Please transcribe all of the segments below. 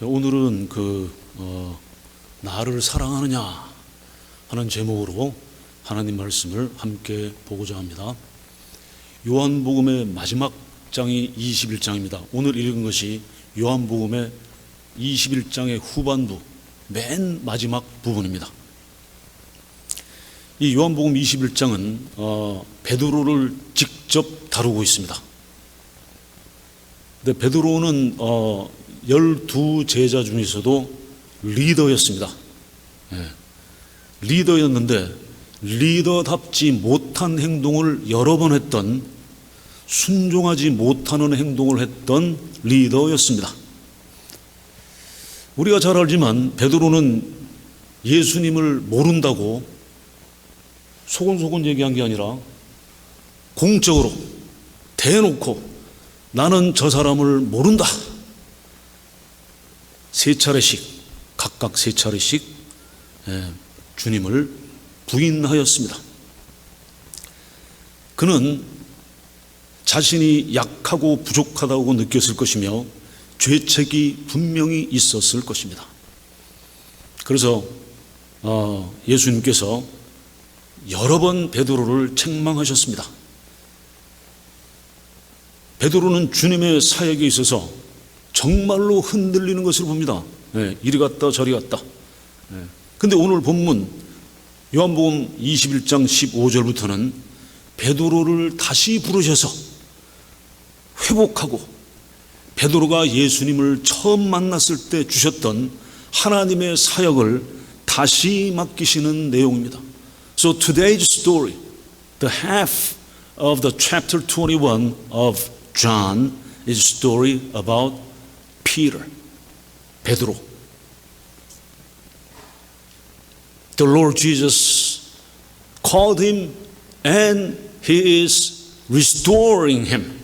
오늘은 나를 사랑하느냐 하는 제목으로 하나님 말씀을 함께 보고자 합니다. 요한복음의 마지막 장이 21장입니다. 오늘 읽은 것이 요한복음의 21장의 후반부 맨 마지막 부분입니다. 이 요한복음 21장은 베드로를 직접 다루고 있습니다. 근데 베드로는 12제자 중에서도 리더였습니다. 리더였는데 리더답지 못한 행동을 여러 번 했던, 순종하지 못하는 행동을 했던 리더였습니다. 우리가 잘 알지만 베드로는 예수님을 모른다고 소곤소곤 얘기한 게 아니라 공적으로 대놓고 나는 저 사람을 모른다, 각각 세 차례씩 주님을 부인하였습니다. 그는 자신이 약하고 부족하다고 느꼈을 것이며 죄책이 분명히 있었을 것입니다. 그래서 예수님께서 여러 번 베드로를 책망하셨습니다. 베드로는 주님의 사역에 있어서 정말로 흔들리는 것을 봅니다. 이리 갔다 저리 갔다. 근데 오늘 본문 요한복음 21장 15절부터는 베드로를 다시 부르셔서 회복하고 베드로가 예수님을 처음 만났을 때 주셨던 하나님의 사역을 다시 맡기시는 내용입니다. So today's story, the half of the chapter 21 of John is a story about Peter, 베드로. The Lord Jesus called him and he is restoring him.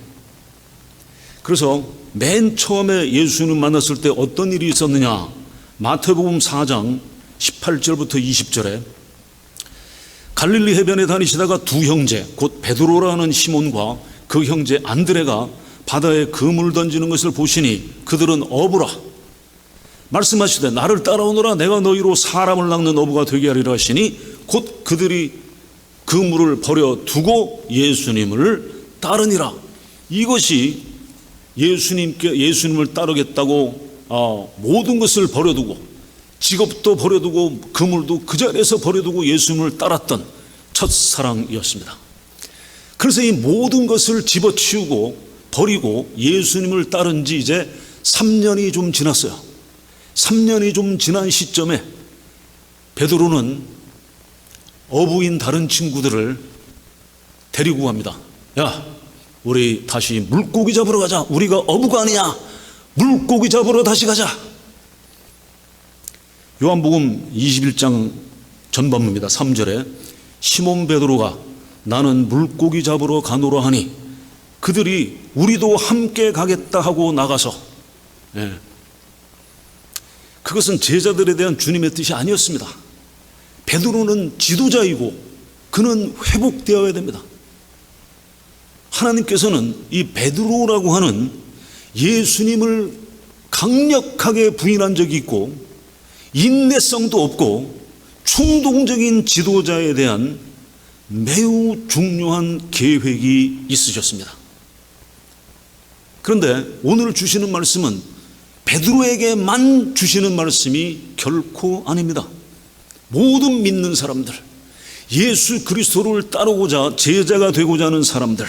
그래서 맨 처음에 예수님 만났을 때 어떤 일이 있었느냐? 마태복음 4장 18절부터 20절에 갈릴리 해변에 다니시다가 두 형제, 곧 베드로라는 시몬과 그 형제 안드레가 바다에 그물을 던지는 것을 보시니 그들은 어부라. 말씀하시되 나를 따라오너라, 내가 너희로 사람을 낚는 어부가 되게 하리라 하시니 곧 그들이 그물을 버려두고 예수님을 따르니라. 이것이 예수님을 따르겠다고 모든 것을 버려두고, 직업도 버려두고 그물도 그 자리에서 버려두고 예수님을 따랐던 첫사랑이었습니다. 그래서 이 모든 것을 집어치우고 버리고 예수님을 따른 지 이제 3년이 좀 지났어요. 3년이 좀 지난 시점에 베드로는 어부인 다른 친구들을 데리고 갑니다. 야, 우리 다시 물고기 잡으러 가자. 우리가 어부가 아니냐. 물고기 잡으러 다시 가자. 요한복음 21장 전반부입니다. 3절에 시몬 베드로가 나는 물고기 잡으러 가노라 하니 그들이 우리도 함께 가겠다 하고 나가서, 그것은 제자들에 대한 주님의 뜻이 아니었습니다. 베드로는 지도자이고 그는 회복되어야 됩니다. 하나님께서는 이 베드로라고 하는 예수님을 강력하게 부인한 적이 있고 인내성도 없고 충동적인 지도자에 대한 매우 중요한 계획이 있으셨습니다. 그런데 오늘 주시는 말씀은 베드로에게만 주시는 말씀이 결코 아닙니다. 모든 믿는 사람들, 예수 그리스도를 따르고자 제자가 되고자 하는 사람들,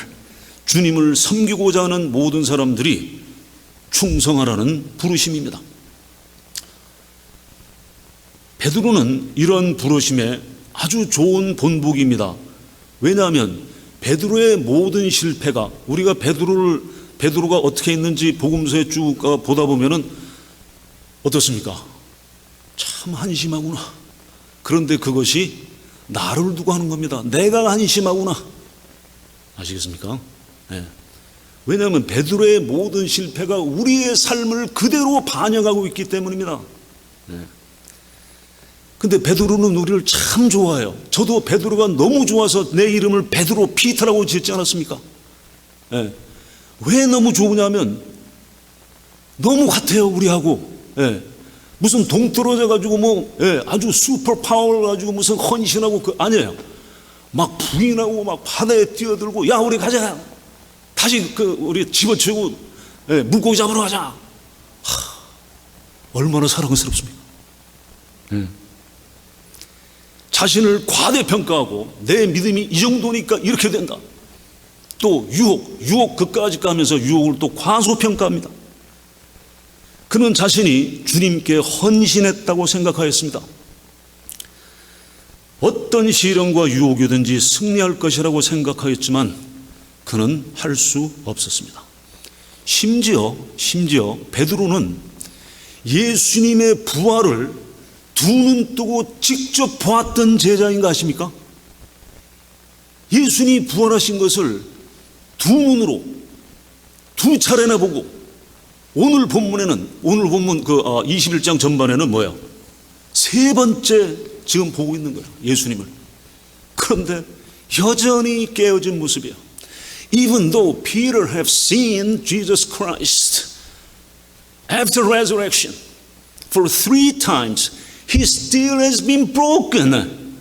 주님을 섬기고자 하는 모든 사람들이 충성하라는 부르심입니다. 베드로는 이런 부르심에 아주 좋은 본보기입니다. 왜냐하면 베드로의 모든 실패가, 우리가 베드로가 어떻게 했는지 복음서에 쭉 보다 보면은 어떻습니까? 참 한심하구나. 그런데 그것이 나를 두고 하는 겁니다. 내가 한심하구나. 아시겠습니까? 왜냐하면 베드로의 모든 실패가 우리의 삶을 그대로 반영하고 있기 때문입니다. 근데 베드로는 우리를 참 좋아해요. 저도 베드로가 너무 좋아서 내 이름을 베드로 피터라고 짓지 않았습니까? 왜 너무 좋으냐면 너무 같아요, 우리하고. 예. 무슨 동떨어져 가지고 뭐 아주 슈퍼 파워를 가지고 무슨 헌신하고 아니에요. 막 부인하고 막 바다에 뛰어들고 야 우리 가자. 다시 우리 집어치우고 물고기 잡으러 가자. 얼마나 사랑스럽습니까? 자신을 과대평가하고 내 믿음이 이 정도니까 이렇게 된다. 또 유혹 그까지 가면서 유혹을 또 과소평가합니다. 그는 자신이 주님께 헌신했다고 생각하였습니다. 어떤 시련과 유혹이든지 승리할 것이라고 생각하였지만 그는 할 수 없었습니다. 심지어 베드로는 예수님의 부활을 두 눈 뜨고 직접 보았던 제자인가 아십니까? 예수님이 부활하신 것을 두 눈으로 두 차례나 보고 오늘 본문 21장 전반에는 뭐예요? 세 번째 지금 보고 있는 거예요. 예수님을. 그런데 여전히 깨어진 모습이에요. Even though Peter have seen Jesus Christ after resurrection for 3 times, he still has been broken.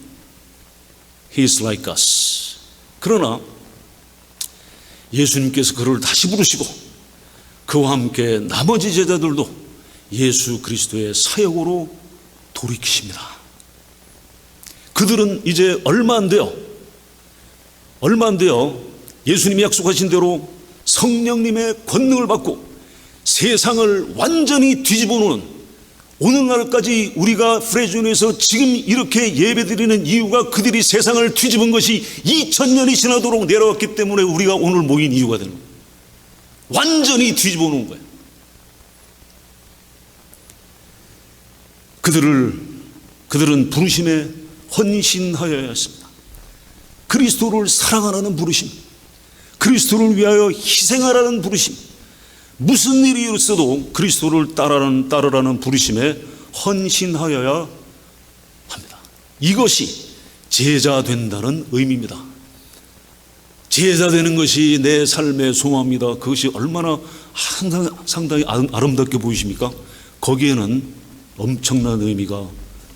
He is like us. 그러나 예수님께서 그를 다시 부르시고 그와 함께 나머지 제자들도 예수 그리스도의 사역으로 돌이키십니다. 그들은 이제 얼마 안 돼요. 예수님이 약속하신 대로 성령님의 권능을 받고 세상을 완전히 뒤집어 놓은 오늘날까지 우리가 프레즈원에서 지금 이렇게 예배드리는 이유가 그들이 세상을 뒤집은 것이 2000년이 지나도록 내려왔기 때문에 우리가 오늘 모인 이유가 되는 거예요. 완전히 뒤집어 놓은 거예요. 그들은 부르심에 헌신하여야 했습니다. 그리스도를 사랑하라는 부르심, 그리스도를 위하여 희생하라는 부르심, 무슨 일이 있어도 그리스도를 따르라는 부르심에 헌신하여야 합니다. 이것이 제자 된다는 의미입니다. 제자 되는 것이 내 삶의 소망입니다. 그것이 얼마나 상당히 아름답게 보이십니까? 거기에는 엄청난 의미가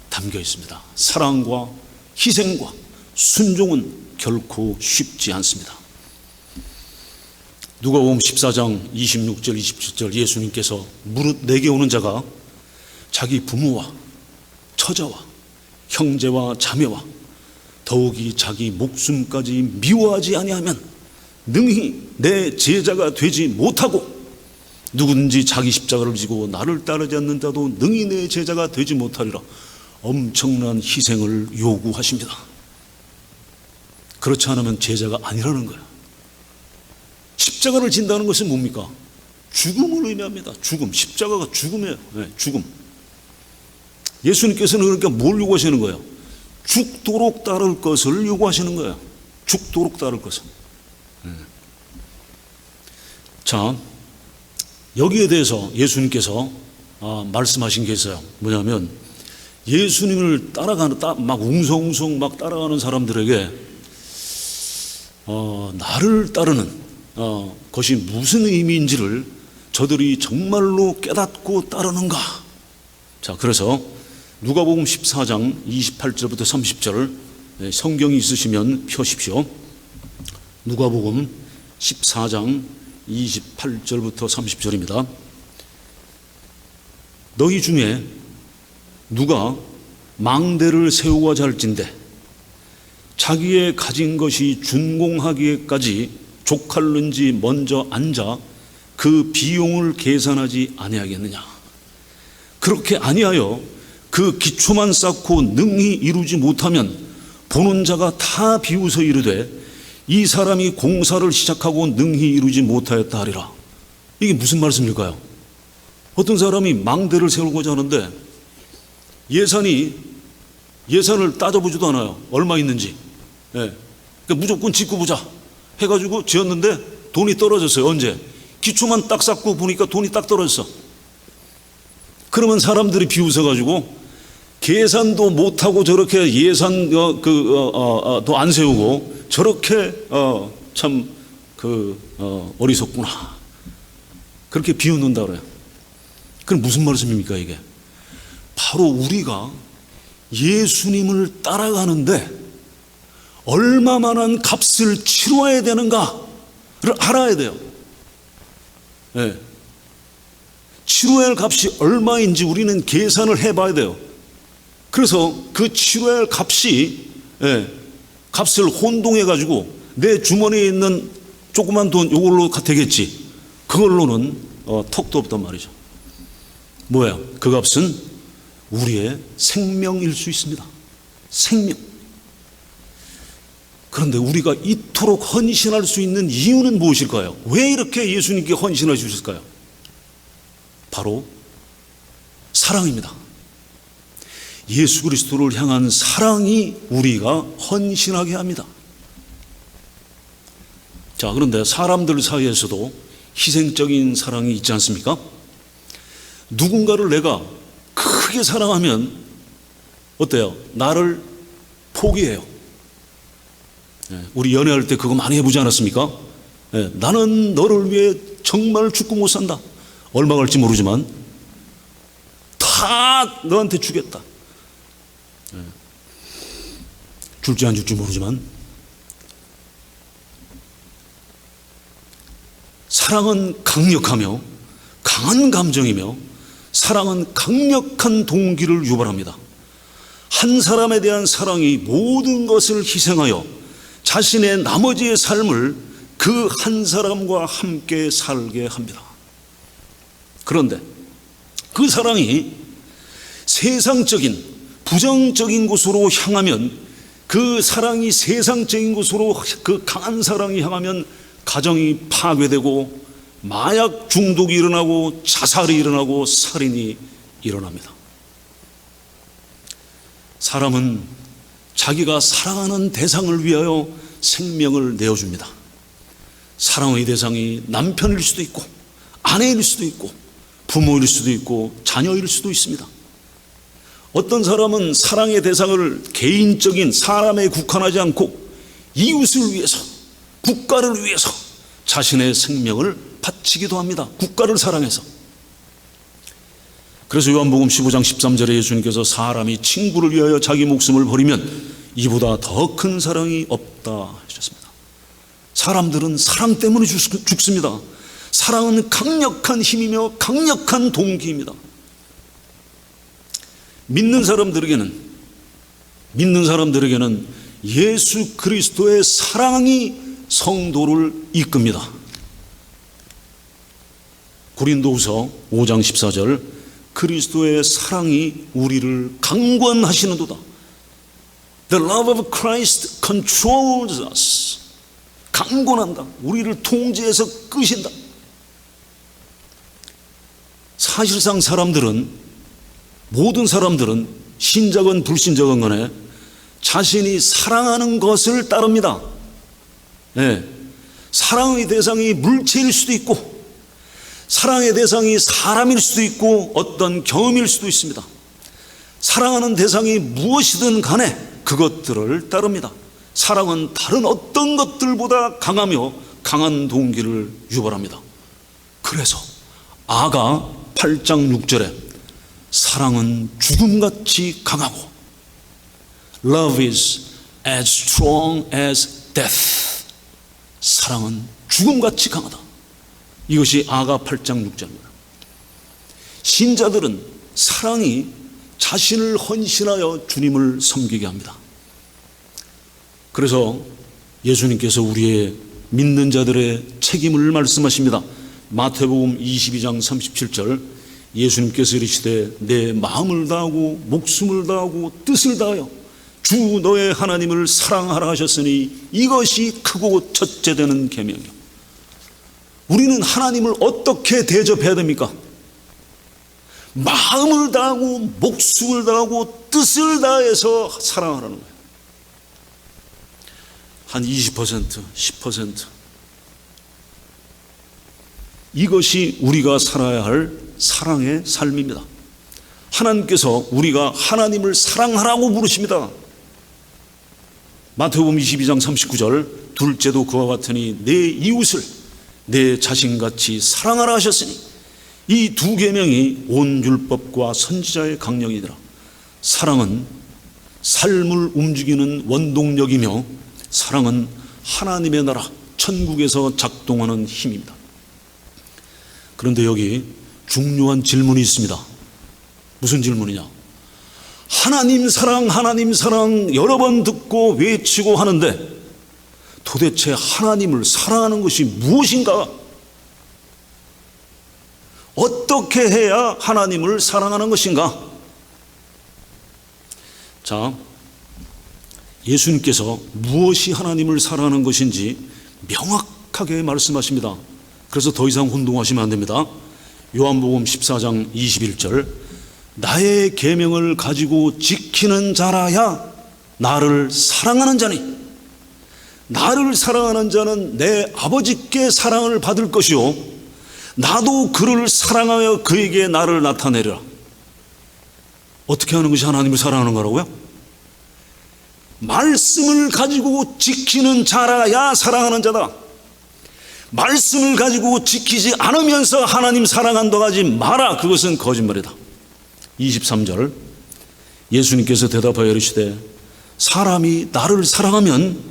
담겨 있습니다. 사랑과 희생과 순종은 결코 쉽지 않습니다. 누가복음 14장 26절 27절 예수님께서 무릇 내게 오는 자가 자기 부모와 처자와 형제와 자매와 더욱이 자기 목숨까지 미워하지 아니하면 능히 내 제자가 되지 못하고 누구든지 자기 십자가를 지고 나를 따르지 않는 자도 능히 내 제자가 되지 못하리라. 엄청난 희생을 요구하십니다. 그렇지 않으면 제자가 아니라는 거예요. 십자가를 진다는 것은 뭡니까? 죽음을 의미합니다. 죽음. 십자가가 죽음이에요. 죽음. 예수님께서는 그러니까 뭘 요구하시는 거예요? 죽도록 따를 것을 요구하시는 거예요. 죽도록 따를 것을. 자, 여기에 대해서 예수님께서 말씀하신 게 있어요. 뭐냐면 예수님을 막 웅성웅성 막 따라가는 사람들에게 나를 따르는 것이 무슨 의미인지를 저들이 정말로 깨닫고 따르는가. 자, 그래서 누가복음 14장 28절부터 30절 성경이 있으시면 펴십시오. 누가복음 14장 28절부터 30절입니다. 너희 중에 누가 망대를 세우고자 할진대 자기의 가진 것이 준공하기에까지 족할는지 먼저 앉아 그 비용을 계산하지 아니하겠느냐. 그렇게 아니하여 그 기초만 쌓고 능히 이루지 못하면 보는 자가 다 비웃어 이르되 이 사람이 공사를 시작하고 능히 이루지 못하였다 하리라. 이게 무슨 말씀일까요? 어떤 사람이 망대를 세우고자 하는데 예산을 따져보지도 않아요. 얼마 있는지. 그러니까 무조건 짓고 보자 해가지고 지었는데 돈이 떨어졌어요. 언제? 기초만 딱 쌓고 보니까 돈이 딱 떨어졌어. 그러면 사람들이 비웃어가지고 계산도 못하고 저렇게 예산도 안 세우고 저렇게 참 어리석구나. 그렇게 비웃는다 그래요. 그럼 무슨 말씀입니까 이게? 바로 우리가 예수님을 따라가는데 얼마만한 값을 치러야 되는가를 알아야 돼요. 네. 치러야 할 값이 얼마인지 우리는 계산을 해봐야 돼요. 그래서 그 치러야 할 값이 값을 혼동해가지고 내 주머니에 있는 조그만 돈 이걸로 되겠지. 그걸로는 턱도 없단 말이죠. 뭐야? 그 값은 우리의 생명일 수 있습니다. 생명. 그런데 우리가 이토록 헌신할 수 있는 이유는 무엇일까요? 왜 이렇게 예수님께 헌신해 주실까요? 바로 사랑입니다. 예수 그리스도를 향한 사랑이 우리가 헌신하게 합니다. 자, 그런데 사람들 사이에서도 희생적인 사랑이 있지 않습니까? 누군가를 내가 크게 사랑하면 어때요? 나를 포기해요. 우리 연애할 때 그거 많이 해보지 않았습니까? 나는 너를 위해 정말 죽고 못 산다. 얼마 갈지 모르지만 다 너한테 주겠다. 줄지 안 줄지 모르지만 사랑은 강력하며 강한 감정이며 사랑은 강력한 동기를 유발합니다. 한 사람에 대한 사랑이 모든 것을 희생하여 자신의 나머지의 삶을 그 한 사람과 함께 살게 합니다. 그런데 그 사랑이 세상적인 부정적인 곳으로 향하면, 그 사랑이 세상적인 곳으로, 그 강한 사랑이 향하면 가정이 파괴되고 마약 중독이 일어나고 자살이 일어나고 살인이 일어납니다. 사람은 자기가 사랑하는 대상을 위하여 생명을 내어줍니다. 사랑의 대상이 남편일 수도 있고 아내일 수도 있고 부모일 수도 있고 자녀일 수도 있습니다. 어떤 사람은 사랑의 대상을 개인적인 사람에 국한하지 않고 이웃을 위해서, 국가를 위해서 자신의 생명을 바치기도 합니다. 국가를 사랑해서. 그래서 요한복음 15장 13절에 예수님께서 사람이 친구를 위하여 자기 목숨을 버리면 이보다 더 큰 사랑이 없다 하셨습니다. 사람들은 사랑 때문에 죽습니다. 사랑은 강력한 힘이며 강력한 동기입니다. 믿는 사람들에게는 예수 그리스도의 사랑이 성도를 이끕니다. 고린도후서 5장 14절, 그리스도의 사랑이 우리를 강권하시는도다. The love of Christ controls us. 강권한다. 우리를 통제해서 끄신다. 사실상 모든 사람들은 신자건 불신자건 간에 자신이 사랑하는 것을 따릅니다. 사랑의 대상이 물체일 수도 있고 사랑의 대상이 사람일 수도 있고 어떤 경험일 수도 있습니다. 사랑하는 대상이 무엇이든 간에 그것들을 따릅니다. 사랑은 다른 어떤 것들보다 강하며 강한 동기를 유발합니다. 그래서 아가 8장 6절에 사랑은 죽음같이 강하고 Love is as strong as death. 사랑은 죽음같이 강하다. 이것이 아가 8장 6절입니다. 신자들은 사랑이 자신을 헌신하여 주님을 섬기게 합니다. 그래서 예수님께서 우리의 믿는 자들의 책임을 말씀하십니다. 마태복음 22장 37절, 예수님께서 이르시되 내 마음을 다하고 목숨을 다하고 뜻을 다하여 주 너의 하나님을 사랑하라 하셨으니 이것이 크고 첫째 되는 계명이요. 우리는 하나님을 어떻게 대접해야 됩니까? 마음을 다하고 목숨을 다하고 뜻을 다해서 사랑하라는 거예요. 한 20%, 10%. 이것이 우리가 살아야 할 사랑의 삶입니다. 하나님께서 우리가 하나님을 사랑하라고 부르십니다. 마태복음 22장 39절, 둘째도 그와 같으니 내 이웃을 내 자신같이 사랑하라 하셨으니 이 두 계명이 온 율법과 선지자의 강령이더라. 사랑은 삶을 움직이는 원동력이며 사랑은 하나님의 나라 천국에서 작동하는 힘입니다. 그런데 여기 중요한 질문이 있습니다. 무슨 질문이냐? 하나님 사랑 여러 번 듣고 외치고 하는데 도대체 하나님을 사랑하는 것이 무엇인가? 어떻게 해야 하나님을 사랑하는 것인가? 자, 예수님께서 무엇이 하나님을 사랑하는 것인지 명확하게 말씀하십니다. 그래서 더 이상 혼동하시면 안 됩니다. 요한복음 14장 21절, 나의 계명을 가지고 지키는 자라야 나를 사랑하는 자니, 나를 사랑하는 자는 내 아버지께 사랑을 받을 것이요 나도 그를 사랑하여 그에게 나를 나타내리라. 어떻게 하는 것이 하나님을 사랑하는 거라고요? 말씀을 가지고 지키는 자라야 사랑하는 자다. 말씀을 가지고 지키지 않으면서 하나님 사랑한다고 하지 마라. 그것은 거짓말이다. 23절, 예수님께서 대답하여 이르시되 사람이 나를 사랑하면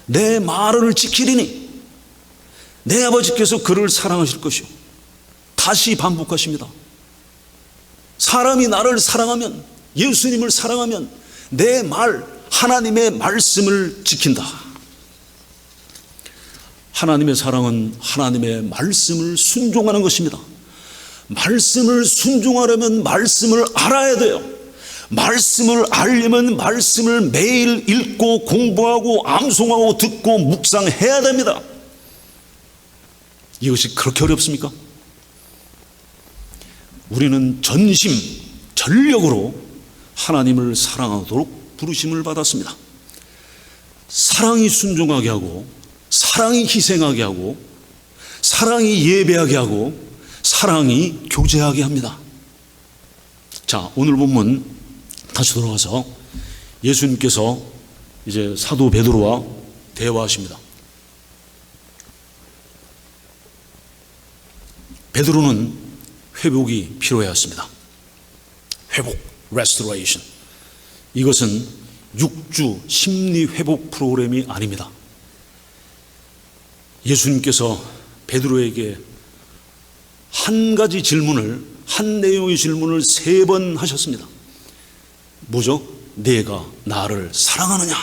내 말을 지키리니 내 아버지께서 그를 사랑하실 것이요. 다시 반복하십니다. 사람이 나를 사랑하면, 예수님을 사랑하면 내 말, 하나님의 말씀을 지킨다. 하나님의 사랑은 하나님의 말씀을 순종하는 것입니다. 말씀을 순종하려면 말씀을 알아야 돼요. 말씀을 알려면 말씀을 매일 읽고 공부하고 암송하고 듣고 묵상해야 됩니다. 이것이 그렇게 어렵습니까? 우리는 전심, 전력으로 하나님을 사랑하도록 부르심을 받았습니다. 사랑이 순종하게 하고, 사랑이 희생하게 하고, 사랑이 예배하게 하고, 사랑이 교제하게 합니다. 자, 오늘 본문 다시 돌아가서 예수님께서 이제 사도 베드로와 대화하십니다. 베드로는 회복이 필요했습니다. 회복, restoration. 이것은 육주 심리 회복 프로그램이 아닙니다. 예수님께서 베드로에게 한 가지 질문을, 한 내용의 질문을 3번 하셨습니다. 뭐죠? 내가 나를 사랑하느냐?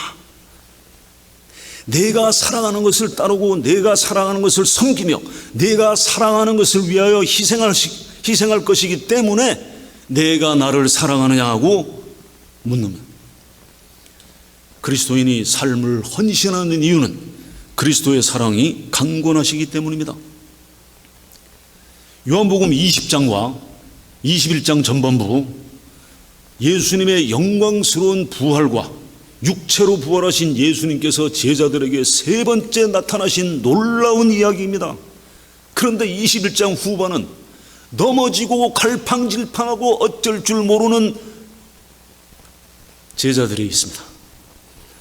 내가 사랑하는 것을 따르고 내가 사랑하는 것을 섬기며 내가 사랑하는 것을 위하여 희생할 것이기 때문에 내가 나를 사랑하느냐 하고 묻는, 그리스도인이 삶을 헌신하는 이유는 그리스도의 사랑이 강권하시기 때문입니다. 요한복음 20장과 21장 전반부 예수님의 영광스러운 부활과 육체로 부활하신 예수님께서 제자들에게 3번째 나타나신 놀라운 이야기입니다. 그런데 21장 후반은 넘어지고 갈팡질팡하고 어쩔 줄 모르는 제자들이 있습니다.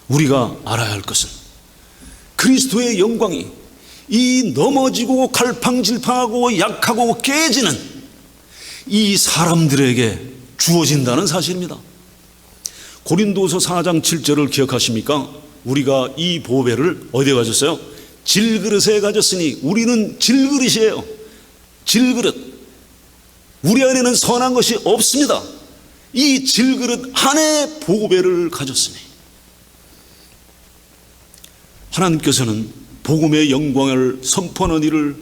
우리가 알아야 할 것은 그리스도의 영광이 이 넘어지고 갈팡질팡하고 약하고 깨지는 이 사람들에게 주어진다는 사실입니다. 고린도서 4장 7절을 기억하십니까? 우리가 이 보배를 어디에 가졌어요? 질그릇에 가졌으니 우리는 질그릇이에요. 질그릇. 우리 안에는 선한 것이 없습니다. 이 질그릇 안에 보배를 가졌으니 하나님께서는 복음의 영광을 선포하는 일을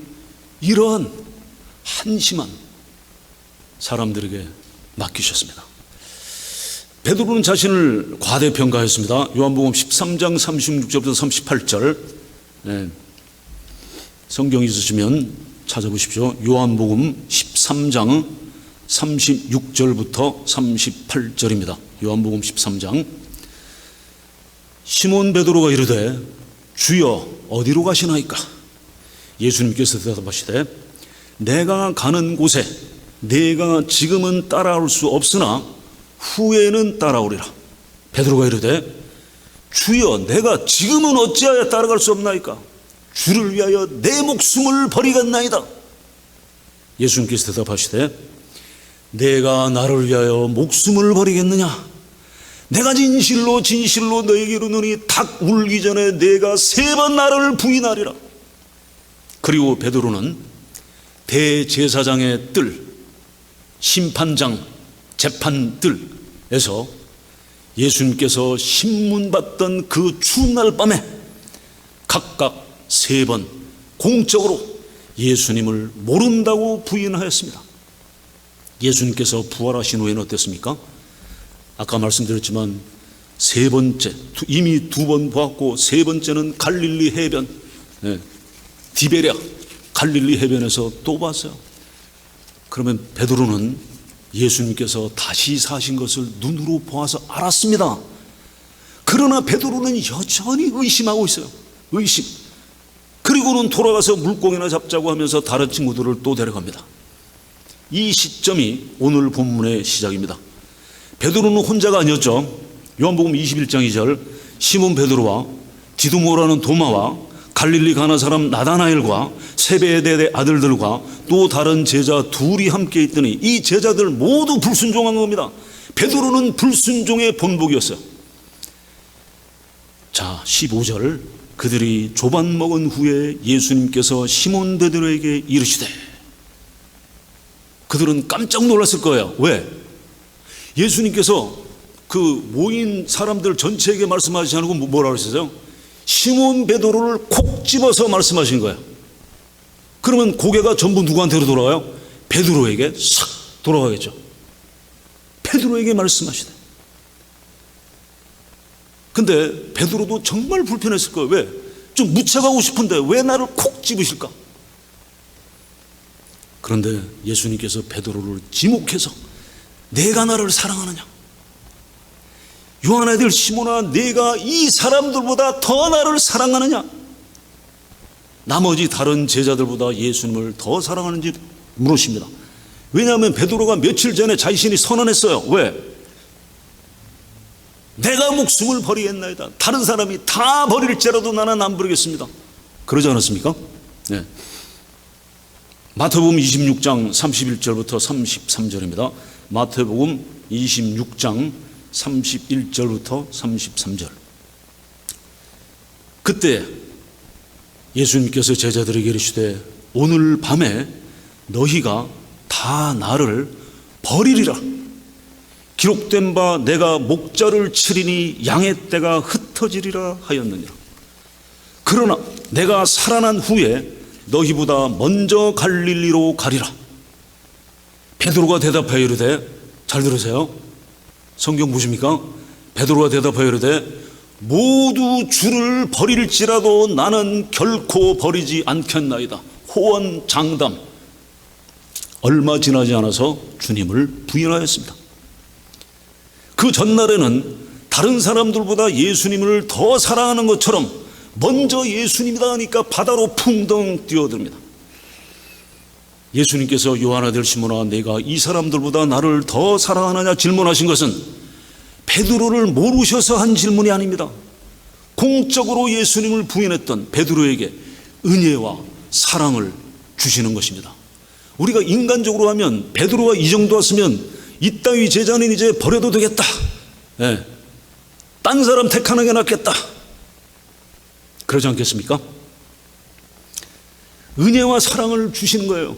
이러한 한심한 사람들에게 맡기셨습니다. 베드로는 자신을 과대평가했습니다. 요한복음 13장 36절부터 38절, 성경 있으시면 찾아보십시오. 요한복음 13장 36절부터 38절입니다. 요한복음 13장. 시몬 베드로가 이르되 주여 어디로 가시나이까? 예수님께서 대답하시되 내가 가는 곳에 내가 지금은 따라올 수 없으나 후에는 따라오리라. 베드로가 이르되 주여 내가 지금은 어찌하여 따라갈 수 없나이까? 주를 위하여 내 목숨을 버리겠나이다. 예수님께서 대답하시되 내가 나를 위하여 목숨을 버리겠느냐? 내가 진실로 진실로 너에게 이르노니 닭 울기 전에 내가 3번 나를 부인하리라. 그리고 베드로는 대제사장의 뜰, 심판장, 재판뜰에서 예수님께서 신문받던 그 추운 날 밤에 각각 3번 공적으로 예수님을 모른다고 부인하였습니다. 예수님께서 부활하신 후에는 어땠습니까? 아까 말씀드렸지만 3번째, 이미 2번 보았고 3번째는 갈릴리 해변, 디베랴 갈릴리 해변에서 또 봤어요. 그러면 베드로는 예수님께서 다시 사신 것을 눈으로 보아서 알았습니다. 그러나 베드로는 여전히 의심하고 있어요. 의심. 그리고는 돌아가서 물고기나 잡자고 하면서 다른 친구들을 또 데려갑니다. 이 시점이 오늘 본문의 시작입니다. 베드로는 혼자가 아니었죠. 요한복음 21장 2절 시몬 베드로와 디두모라는 도마와 갈릴리 가나 사람 나다나엘과 세베대의 아들들과 또 다른 제자 둘이 함께 있더니 이 제자들 모두 불순종한 겁니다. 베드로는 불순종의 본보기였어요. 자, 15절 그들이 조반 먹은 후에 예수님께서 시몬 베드로에게 이르시되, 그들은 깜짝 놀랐을 거예요. 왜? 예수님께서 그 모인 사람들 전체에게 말씀하시지 않고 뭐라고 하셨어요? 시몬 베드로를 콕 집어서 말씀하신 거예요. 그러면 고개가 전부 누구한테로 돌아가요? 베드로에게 싹 돌아가겠죠. 베드로에게 말씀하시대. 근데 베드로도 정말 불편했을 거예요. 왜? 좀 묻혀가고 싶은데 왜 나를 콕 집으실까? 그런데 예수님께서 베드로를 지목해서 내가 나를 사랑하느냐? 요한의 아들 시몬아, 내가 이 사람들보다 더 나를 사랑하느냐? 나머지 다른 제자들보다 예수님을 더 사랑하는지 물으십니다. 왜냐하면 베드로가 며칠 전에 자신이 선언했어요. 왜? 내가 목숨을 버리겠나이다. 다른 사람이 다 버릴지라도 나는 안 버리겠습니다. 그러지 않았습니까? 네. 마태복음 26장 31절부터 33절입니다. 마태복음 26장 31절부터 33절. 그때 예수님께서 제자들에게 이르시되 오늘 밤에 너희가 다 나를 버리리라. 기록된 바 내가 목자를 치리니 양의 떼가 흩어지리라 하였느니라. 그러나 내가 살아난 후에 너희보다 먼저 갈릴리로 가리라. 베드로가 대답하여 이르되, 잘 들으세요. 성경 보십니까? 베드로가 대답하여 이르되 모두 주를 버릴지라도 나는 결코 버리지 않겠나이다. 호언장담. 얼마 지나지 않아서 주님을 부인하였습니다. 그 전날에는 다른 사람들보다 예수님을 더 사랑하는 것처럼 먼저 예수님이다 하니까 바다로 풍덩 뛰어듭니다. 예수님께서 요한 아들 시몬아, 내가 이 사람들보다 나를 더 사랑하느냐 질문하신 것은 베드로를 모르셔서 한 질문이 아닙니다. 공적으로 예수님을 부인했던 베드로에게 은혜와 사랑을 주시는 것입니다. 우리가 인간적으로 하면 베드로가 이 정도 왔으면 이따위 제자는 이제 버려도 되겠다. 딴 사람 택하는 게 낫겠다. 그러지 않겠습니까? 은혜와 사랑을 주시는 거예요.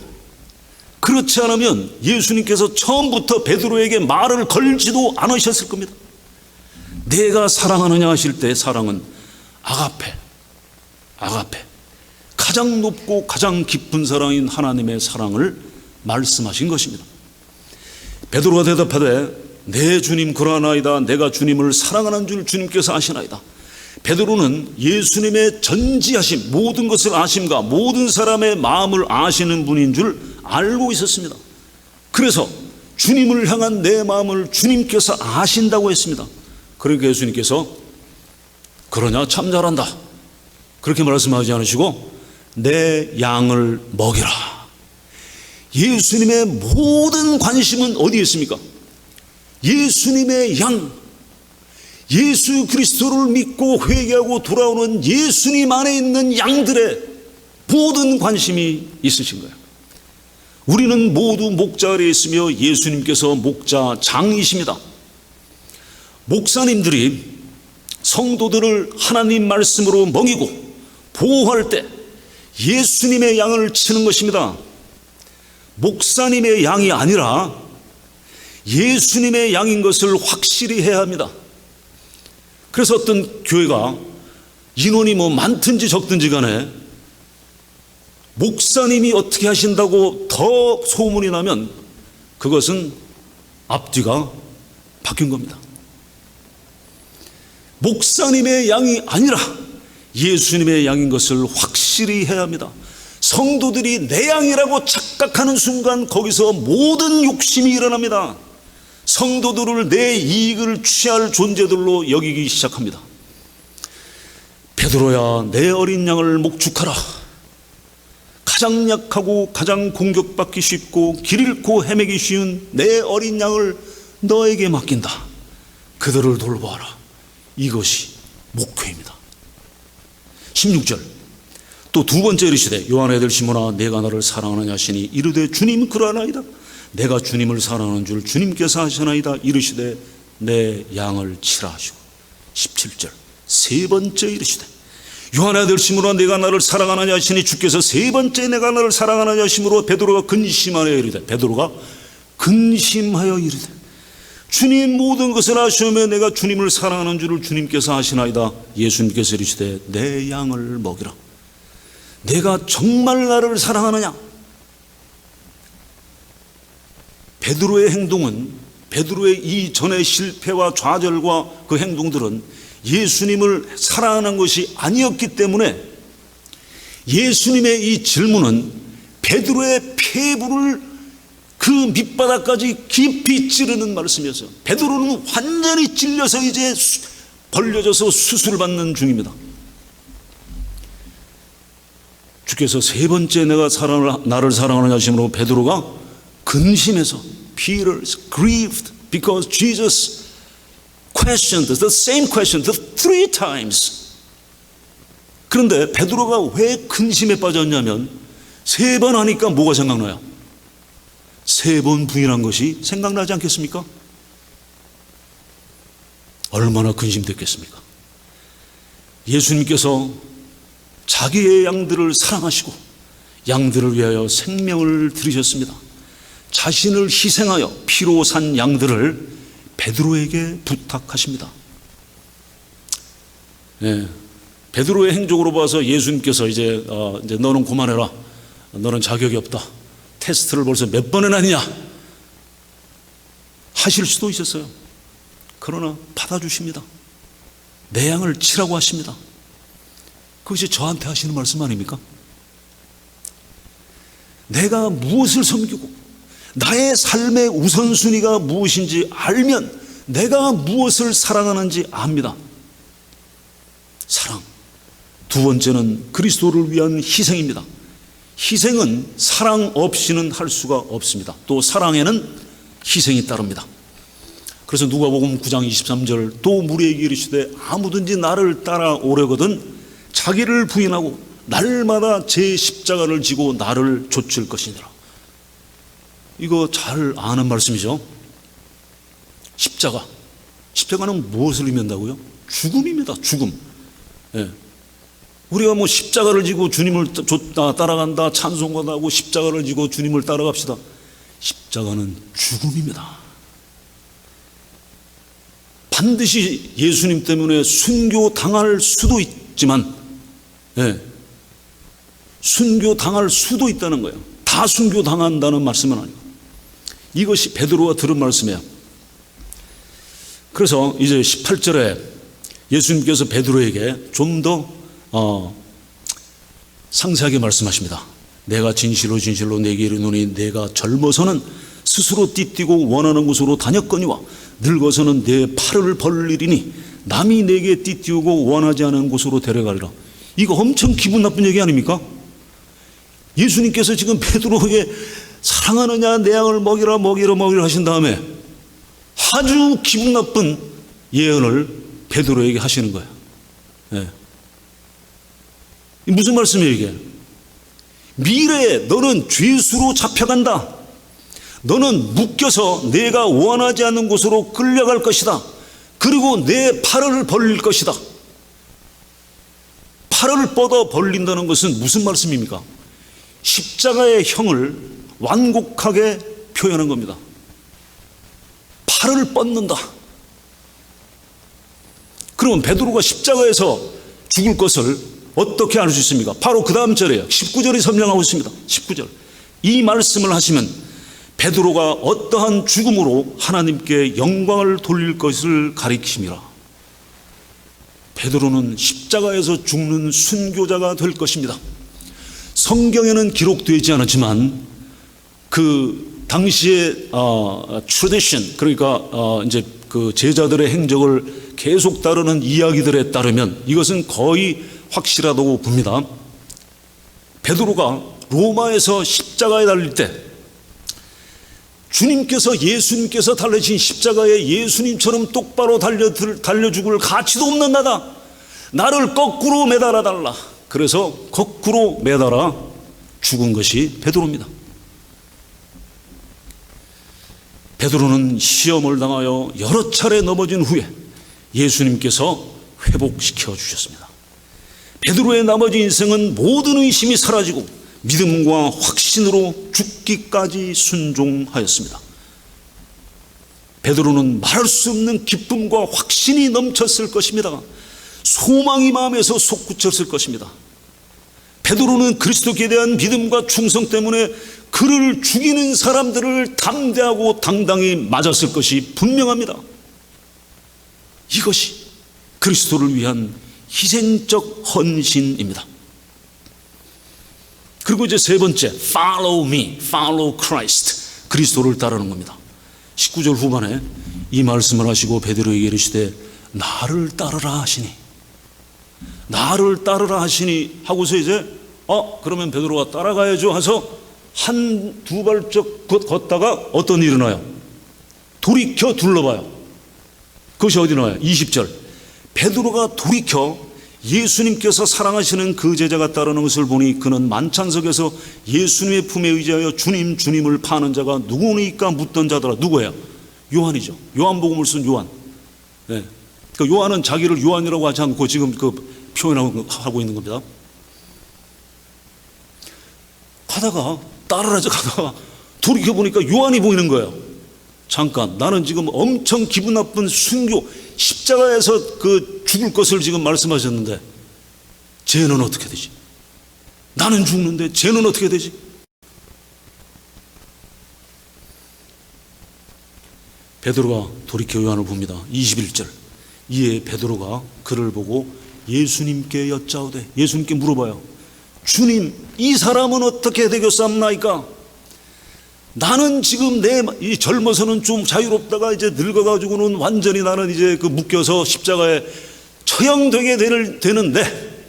그렇지 않으면 예수님께서 처음부터 베드로에게 말을 걸지도 않으셨을 겁니다. 내가 사랑하느냐 하실 때 사랑은 아가페, 가장 높고 가장 깊은 사랑인 하나님의 사랑을 말씀하신 것입니다. 베드로가 대답하되 내 주님 그러하나이다. 내가 주님을 사랑하는 줄 주님께서 아시나이다. 베드로는 예수님의 전지하심, 모든 것을 아심과 모든 사람의 마음을 아시는 분인 줄 알고 있었습니다. 그래서 주님을 향한 내 마음을 주님께서 아신다고 했습니다. 그러니까 예수님께서 그러냐 참 잘한다 그렇게 말씀하지 않으시고 내 양을 먹이라. 예수님의 모든 관심은 어디에 있습니까? 예수님의 양, 예수 그리스도를 믿고 회개하고 돌아오는 예수님 안에 있는 양들의 모든 관심이 있으신 거예요. 우리는 모두 목자 아래에 있으며 예수님께서 목자장이십니다. 목사님들이 성도들을 하나님 말씀으로 먹이고 보호할 때 예수님의 양을 치는 것입니다. 목사님의 양이 아니라 예수님의 양인 것을 확실히 해야 합니다. 그래서 어떤 교회가 인원이 많든지 적든지 간에 목사님이 어떻게 하신다고 더 소문이 나면 그것은 앞뒤가 바뀐 겁니다. 목사님의 양이 아니라 예수님의 양인 것을 확실히 해야 합니다. 성도들이 내 양이라고 착각하는 순간 거기서 모든 욕심이 일어납니다. 성도들을 내 이익을 취할 존재들로 여기기 시작합니다. 베드로야, 내 어린 양을 목축하라. 가장 약하고 가장 공격받기 쉽고 길 잃고 헤매기 쉬운 내 어린 양을 너에게 맡긴다. 그들을 돌보아라. 이것이 목회입니다. 16절 또 두 번째 이르시되 요한의 아들 시몬아 내가 나를 사랑하느냐 하시니 이르되 주님 그러하나이다. 내가 주님을 사랑하는 줄 주님께서 하시나이다. 이르시되 내 양을 치라 하시고 17절 세 번째 이르시되 요한의 아들 시몬아 내가 나를 사랑하느냐 하시니 주께서 세 번째 내가 나를 사랑하느냐 하심으로 베드로가 근심하여 이르되 베드로가 근심하여 이르되 주님 모든 것을 아시오며 내가 주님을 사랑하는 줄을 주님께서 아시나이다. 예수님께서 이르시되 내 양을 먹이라. 내가 정말 나를 사랑하느냐? 베드로의 행동은 베드로의 이전의 실패와 좌절과 그 행동들은 예수님을 사랑하는 것이 아니었기 때문에 예수님의 이 질문은 베드로의 폐부를 그 밑바닥까지 깊이 찌르는 말씀이었어요. 베드로는 완전히 찔려서 이제 벌려져서 수술을 받는 중입니다. 주께서 세 번째 내가 나를 사랑하느냐 하심으로 베드로가 근심해서 Peter is grieved because Jesus questioned the same question the three times. 그런데 베드로가 왜 근심에 빠졌냐면 세 번 하니까 뭐가 생각나요? 세 번 부인한 것이 생각나지 않겠습니까? 얼마나 근심됐겠습니까? 예수님께서 자기의 양들을 사랑하시고 양들을 위하여 생명을 들이셨습니다. 자신을 희생하여 피로 산 양들을 베드로에게 부탁하십니다. 네, 베드로의 행적으로 봐서 예수님께서 이제 너는 그만해라. 너는 자격이 없다. 테스트를 벌써 몇 번이나 했냐 하실 수도 있었어요. 그러나 받아주십니다. 내 양을 치라고 하십니다. 그것이 저한테 하시는 말씀 아닙니까? 내가 무엇을 섬기고 나의 삶의 우선순위가 무엇인지 알면 내가 무엇을 사랑하는지 압니다. 사랑. 두 번째는 그리스도를 위한 희생입니다. 희생은 사랑 없이는 할 수가 없습니다. 또 사랑에는 희생이 따릅니다. 그래서 누가복음 9장 23절 또 무리에게 이르시되 아무든지 나를 따라오려거든 자기를 부인하고 날마다 제 십자가를 지고 나를 좇을 것이니라. 이거 잘 아는 말씀이죠. 십자가는 무엇을 의미한다고요? 죽음입니다. 죽음. 예. 우리가 십자가를 지고 주님을 따라간다, 찬송가도 하고 십자가를 지고 주님을 따라갑시다. 십자가는 죽음입니다. 반드시 예수님 때문에 순교당할 수도 있지만, 순교당할 수도 있다는 거예요. 다 순교당한다는 말씀은 아니고. 이것이 베드로가 들은 말씀이에요. 그래서 이제 18절에 예수님께서 베드로에게 좀 더 상세하게 말씀하십니다. 내가 진실로 진실로 내게 이르노니 내가 젊어서는 스스로 띠뛰고 원하는 곳으로 다녔거니와 늙어서는 내 팔을 벌리리니 남이 내게 띠뛰우고 원하지 않은 곳으로 데려가리라. 이거 엄청 기분 나쁜 얘기 아닙니까? 예수님께서 지금 베드로에게 사랑하느냐 내 양을 먹이라 하신 다음에 아주 기분 나쁜 예언을 베드로에게 하시는 거예요. 무슨 말씀이에요 이게? 미래에 너는 죄수로 잡혀간다. 너는 묶여서 내가 원하지 않는 곳으로 끌려갈 것이다. 그리고 내 팔을 벌릴 것이다. 팔을 뻗어 벌린다는 것은 무슨 말씀입니까? 십자가의 형을 완곡하게 표현한 겁니다. 팔을 뻗는다. 그러면 베드로가 십자가에서 죽을 것을 어떻게 알 수 있습니까? 바로 그 다음 절이에요. 19절이 설명하고 있습니다. 19절. 이 말씀을 하시면 베드로가 어떠한 죽음으로 하나님께 영광을 돌릴 것을 가리키심이라. 베드로는 십자가에서 죽는 순교자가 될 것입니다. 성경에는 기록되지 않았지만 그 당시의 tradition, 그러니까 이제 그 제자들의 행적을 계속 따르는 이야기들에 따르면 이것은 거의 확실하다고 봅니다. 베드로가 로마에서 십자가에 달릴 때 예수님께서 달리신 십자가에 예수님처럼 똑바로 달려 죽을 가치도 없는 나를 거꾸로 매달아 달라. 그래서 거꾸로 매달아 죽은 것이 베드로입니다. 베드로는 시험을 당하여 여러 차례 넘어진 후에 예수님께서 회복시켜 주셨습니다. 베드로의 나머지 인생은 모든 의심이 사라지고 믿음과 확신으로 죽기까지 순종하였습니다. 베드로는 말할 수 없는 기쁨과 확신이 넘쳤을 것입니다. 소망이 마음에서 솟구쳤을 것입니다. 베드로는 그리스도께 대한 믿음과 충성 때문에 그를 죽이는 사람들을 담대하고 당당히 맞았을 것이 분명합니다. 이것이 그리스도를 위한 희생적 헌신입니다. 그리고 이제 세 번째, follow me, follow Christ. 그리스도를 따르는 겁니다. 19절 후반에 이 말씀을 하시고 베드로에게 이르시되 나를 따르라 하시니, 나를 따르라 하시니 하고서 이제 그러면 베드로가 따라가야죠 해서 한두 발짝 걷다가 어떤 일이 일어나요? 돌이켜 둘러봐요. 그것이 어디 나와요? 20절. 베드로가 돌이켜 예수님께서 사랑하시는 그 제자가 따르는 것을 보니 그는 만찬석에서 예수님의 품에 의지하여 주님을 파는 자가 누구니까 묻던 자더라. 누구예요? 요한이죠. 요한복음을 쓴 요한. 네. 그 요한은 자기를 요한이라고 하지 않고 지금 그 표현하고 있는 겁니다. 가다가 돌이켜보니까 요한이 보이는 거예요. 잠깐, 나는 지금 엄청 기분 나쁜 순교, 십자가에서 그 죽을 것을 지금 말씀하셨는데 쟤는 어떻게 되지? 나는 죽는데 쟤는 어떻게 되지? 베드로가 돌이켜 요한을 봅니다. 21절. 이에 베드로가 그를 보고 예수님께 여짜오되, 예수님께 물어봐요. 주님, 이 사람은 어떻게 되겠사옵나이까? 나는 지금 이 젊어서는 좀 자유롭다가 이제 늙어가지고는 완전히 나는 이제 그 묶여서 십자가에 처형되게 되는데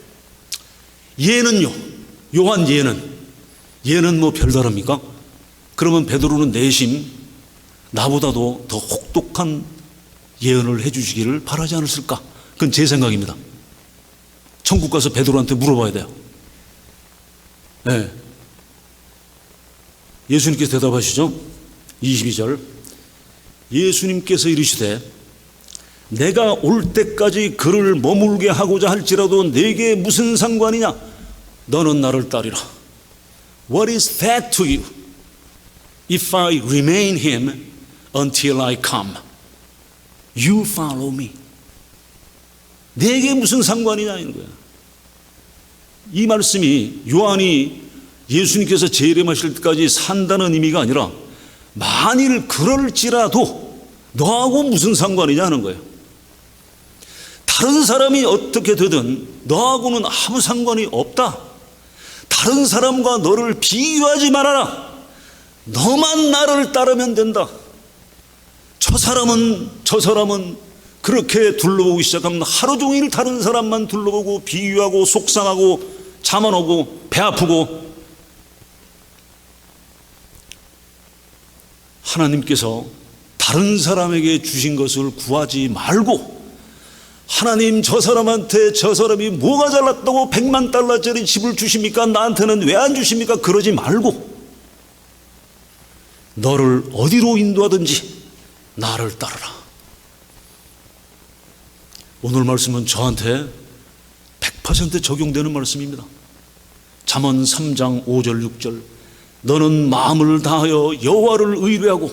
얘는요, 요한 얘는 뭐 별다릅니까? 그러면 베드로는 내심 나보다도 더 혹독한 예언을 해주시기를 바라지 않았을까? 그건 제 생각입니다. 천국 가서 베드로한테 물어봐야 돼요. 네. 예수님께서 대답하시죠. 22절. 예수님께서 이르시되 내가 올 때까지 그를 머물게 하고자 할지라도 내게 무슨 상관이냐? 너는 나를 따르라. What is that to you? If I remain him until I come, you follow me. 내게 무슨 상관이냐는 거야. 이 말씀이 요한이 예수님께서 재림하실 때까지 산다는 의미가 아니라 만일 그럴지라도 너하고 무슨 상관이냐 하는 거예요. 다른 사람이 어떻게 되든 너하고는 아무 상관이 없다. 다른 사람과 너를 비교하지 말아라. 너만 나를 따르면 된다. 저 사람은 그렇게 둘러보기 시작하면 하루 종일 다른 사람만 둘러보고 비교하고 속상하고 자만하고 배 아프고, 하나님께서 다른 사람에게 주신 것을 구하지 말고 하나님, 저 사람한테 저 사람이 뭐가 잘났다고 100만 달러짜리 집을 주십니까? 나한테는 왜 안 주십니까? 그러지 말고 너를 어디로 인도하든지 나를 따르라. 오늘 말씀은 저한테 100% 적용되는 말씀입니다. 잠언 3장 5절 6절 너는 마음을 다하여 여호와를 의뢰하고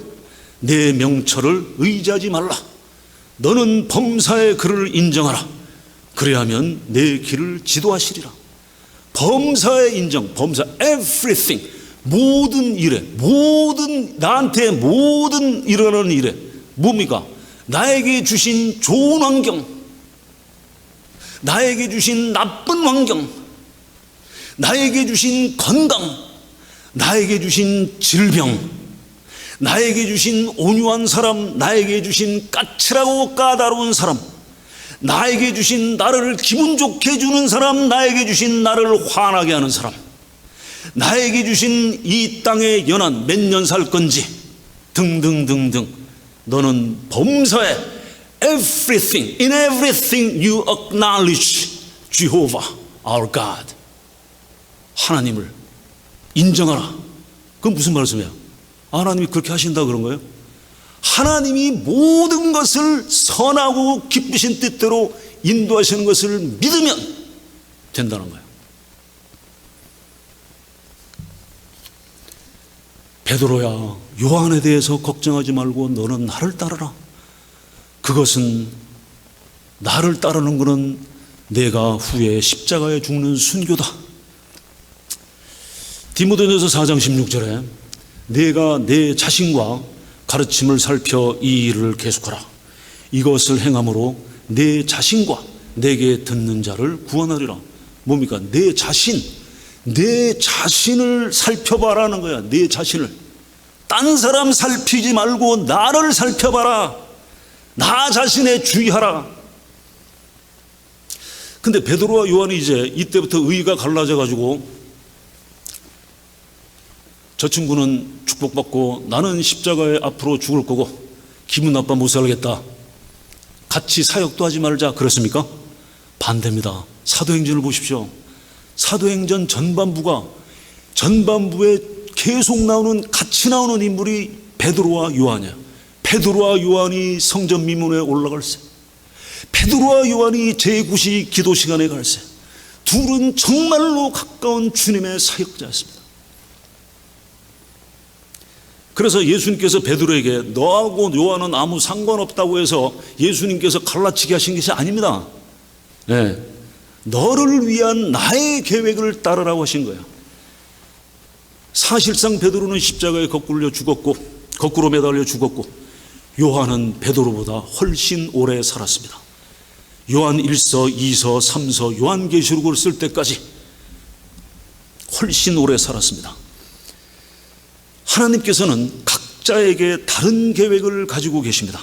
내 명철을 의지하지 말라. 너는 범사의 그를 인정하라. 그래야면 내 길을 지도하시리라. 범사의 인정, 범사 everything, 모든 일에, 모든 나한테 모든 일어나는 일에 뭡니까? 나에게 주신 좋은 환경, 나에게 주신 나쁜 환경, 나에게 주신 건강, 나에게 주신 질병, 나에게 주신 온유한 사람, 나에게 주신 까칠하고 까다로운 사람, 나에게 주신 나를 기분 좋게 해주는 사람, 나에게 주신 나를 화나게 하는 사람, 나에게 주신 이 땅의 연한 몇 년 살 건지 등등등등. 너는 범사에 everything, in everything you acknowledge Jehovah our God. 하나님을 인정하라. 그건 무슨 말씀이에요? 하나님이 그렇게 하신다 그런 거예요? 하나님이 모든 것을 선하고 기쁘신 뜻대로 인도하시는 것을 믿으면 된다는 거예요. 베드로야, 요한에 대해서 걱정하지 말고 너는 나를 따르라. 그것은 나를 따르는 것은 내가 후에 십자가에 죽는 순교다. 디모데전서 4장 16절에 내가 내 자신과 가르침을 살펴 이 일을 계속하라. 이것을 행함으로 내 자신과 내게 듣는 자를 구원하리라. 뭡니까? 내 자신을 살펴봐라는 거야. 내 자신을. 딴 사람 살피지 말고 나를 살펴봐라. 나 자신에 주의하라. 근데 베드로와 요한이 이제 이때부터 의의가 갈라져 가지고 저 친구는 축복받고 나는 십자가에 앞으로 죽을 거고 기분 나빠 못 살겠다. 같이 사역도 하지 말자. 그렇습니까? 반대입니다. 사도행전을 보십시오. 사도행전 전반부에 계속 나오는, 같이 나오는 인물이 베드로와 요한이야. 베드로와 요한이 성전 미문에 올라갈세. 베드로와 요한이 제9시 기도 시간에 갈세. 둘은 정말로 가까운 주님의 사역자였습니다. 그래서 예수님께서 베드로에게 너하고 요한은 아무 상관없다고 해서 예수님께서 갈라치게 하신 것이 아닙니다. 네. 너를 위한 나의 계획을 따르라고 하신 거예요. 사실상 베드로는 십자가에 거꾸로 매달려 죽었고 요한은 베드로보다 훨씬 오래 살았습니다. 요한 1서, 2서, 3서, 요한계시록을 쓸 때까지 훨씬 오래 살았습니다. 하나님께서는 각자에게 다른 계획을 가지고 계십니다.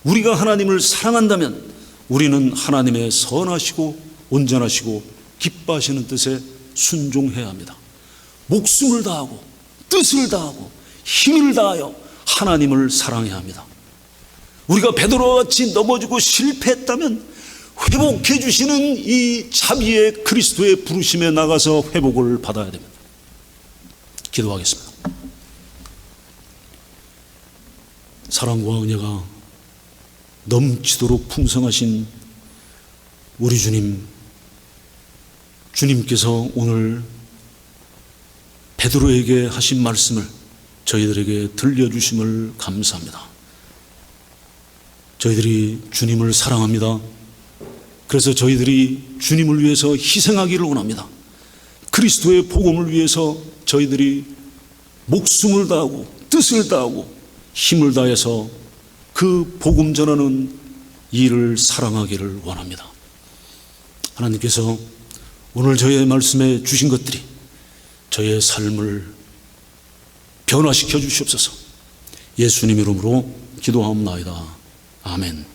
우리가 하나님을 사랑한다면 우리는 하나님의 선하시고 온전하시고 기뻐하시는 뜻에 순종해야 합니다. 목숨을 다하고 뜻을 다하고 힘을 다하여 하나님을 사랑해야 합니다. 우리가 베드로와 같이 넘어지고 실패했다면 회복해 주시는 이 자비의 그리스도의 부르심에 나가서 회복을 받아야 됩니다. 기도하겠습니다. 사랑과 은혜가 넘치도록 풍성하신 우리 주님께서 오늘 베드로에게 하신 말씀을 저희들에게 들려주심을 감사합니다. 저희들이 주님을 사랑합니다. 그래서 저희들이 주님을 위해서 희생하기를 원합니다. 그리스도의 복음을 위해서 저희들이 목숨을 다하고 뜻을 다하고 힘을 다해서 그 복음 전하는 일을 사랑하기를 원합니다. 하나님께서 오늘 저의 말씀에 주신 것들이 저의 삶을 변화시켜 주시옵소서. 예수님 이름으로 기도하옵나이다. 아멘.